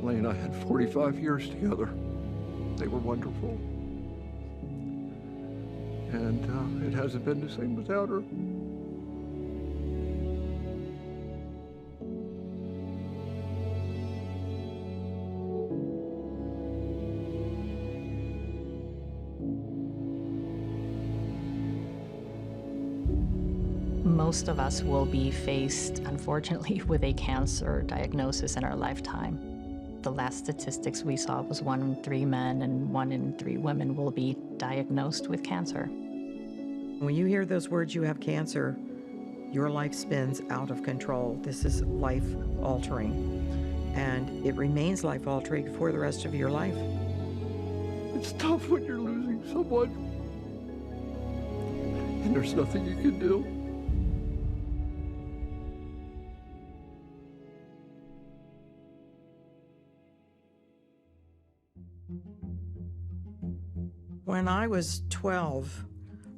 Unfortunately, and I had 45 years together. They were wonderful. And it hasn't been the same without her. Most of us will be faced, unfortunately, with a cancer diagnosis in our lifetime. The last statistics we saw was 1 in 3 men and 1 in 3 women will be diagnosed with cancer. When you hear those words, you have cancer, your life spins out of control. This is life-altering, and it remains life-altering for the rest of your life. It's tough when you're losing someone, and there's nothing you can do. When I was 12,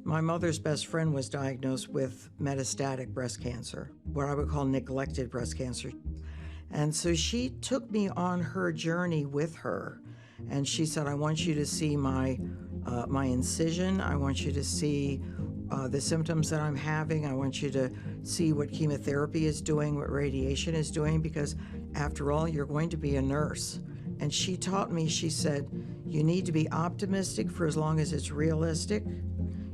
my mother's best friend was diagnosed with metastatic breast cancer, what I would call neglected breast cancer. And so she took me on her journey with her. And she said, I want you to see my incision. I want you to see the symptoms that I'm having. I want you to see what chemotherapy is doing, what radiation is doing, because after all, you're going to be a nurse. And she taught me, she said, you need to be optimistic for as long as it's realistic.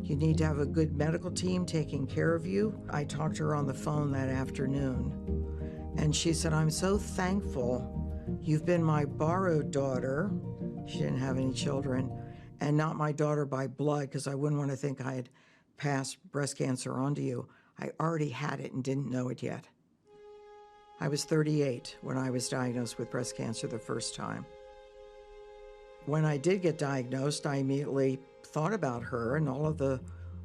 You need to have a good medical team taking care of you. I talked to her on the phone that afternoon, and she said, I'm so thankful you've been my borrowed daughter. She didn't have any children, and not my daughter by blood, because I wouldn't want to think I had passed breast cancer on to you. I already had it and didn't know it yet. I was 38 when I was diagnosed with breast cancer the first time. When I did get diagnosed, I immediately thought about her and all of the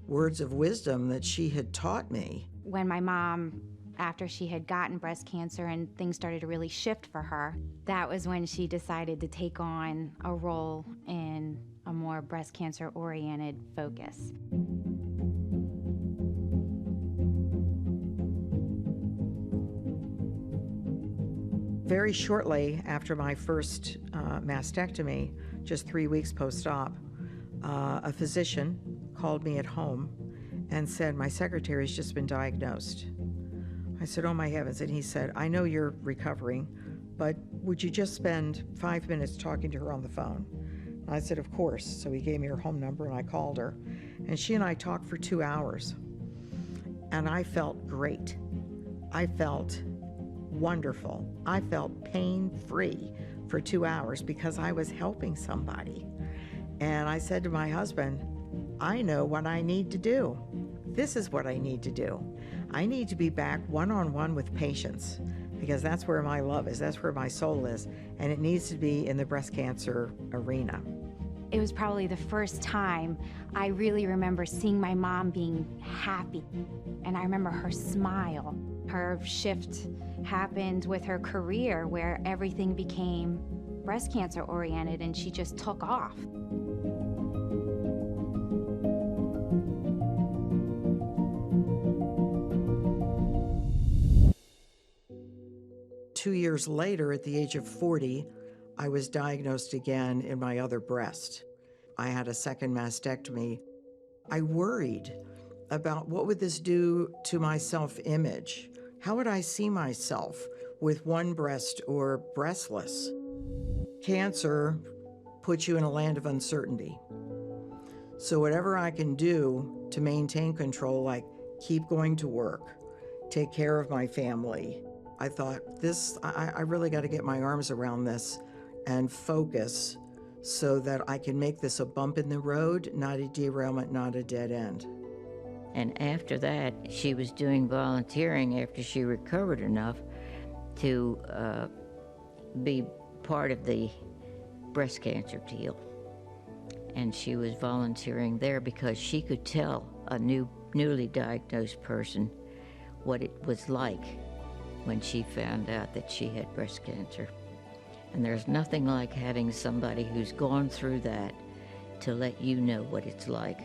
words of wisdom that she had taught me. When my mom, after she had gotten breast cancer and things started to really shift for her, that was when she decided to take on a role in a more breast cancer-oriented focus. Very shortly after my first mastectomy, just 3 weeks post-op, a physician called me at home and said, my secretary's just been diagnosed. I said, oh my heavens, and he said, I know you're recovering, but would you just spend 5 minutes talking to her on the phone? And I said, of course. So he gave me her home number and I called her. And she and I talked for 2 hours. And I felt great. I felt wonderful. I felt pain-free for 2 hours because I was helping somebody. And I said to my husband, I know what I need to do. This is what I need to do. I need to be back one-on-one with patients because that's where my love is, that's where my soul is, and it needs to be in the breast cancer arena. It was probably the first time I really remember seeing my mom being happy. And I remember her smile. Her shift happened with her career where everything became breast cancer oriented and she just took off. Two years later, at the age of 40, I was diagnosed again in my other breast. I had a second mastectomy. I worried about what would this do to my self-image? How would I see myself with one breast or breastless? Cancer puts you in a land of uncertainty. So whatever I can do to maintain control, like keep going to work, take care of my family, I thought, I really got to get my arms around this and focus so that I can make this a bump in the road, not a derailment, not a dead end. And after that, she was doing volunteering after she recovered enough to be part of the breast cancer deal. And she was volunteering there because she could tell a newly diagnosed person what it was like when she found out that she had breast cancer. And there's nothing like having somebody who's gone through that to let you know what it's like.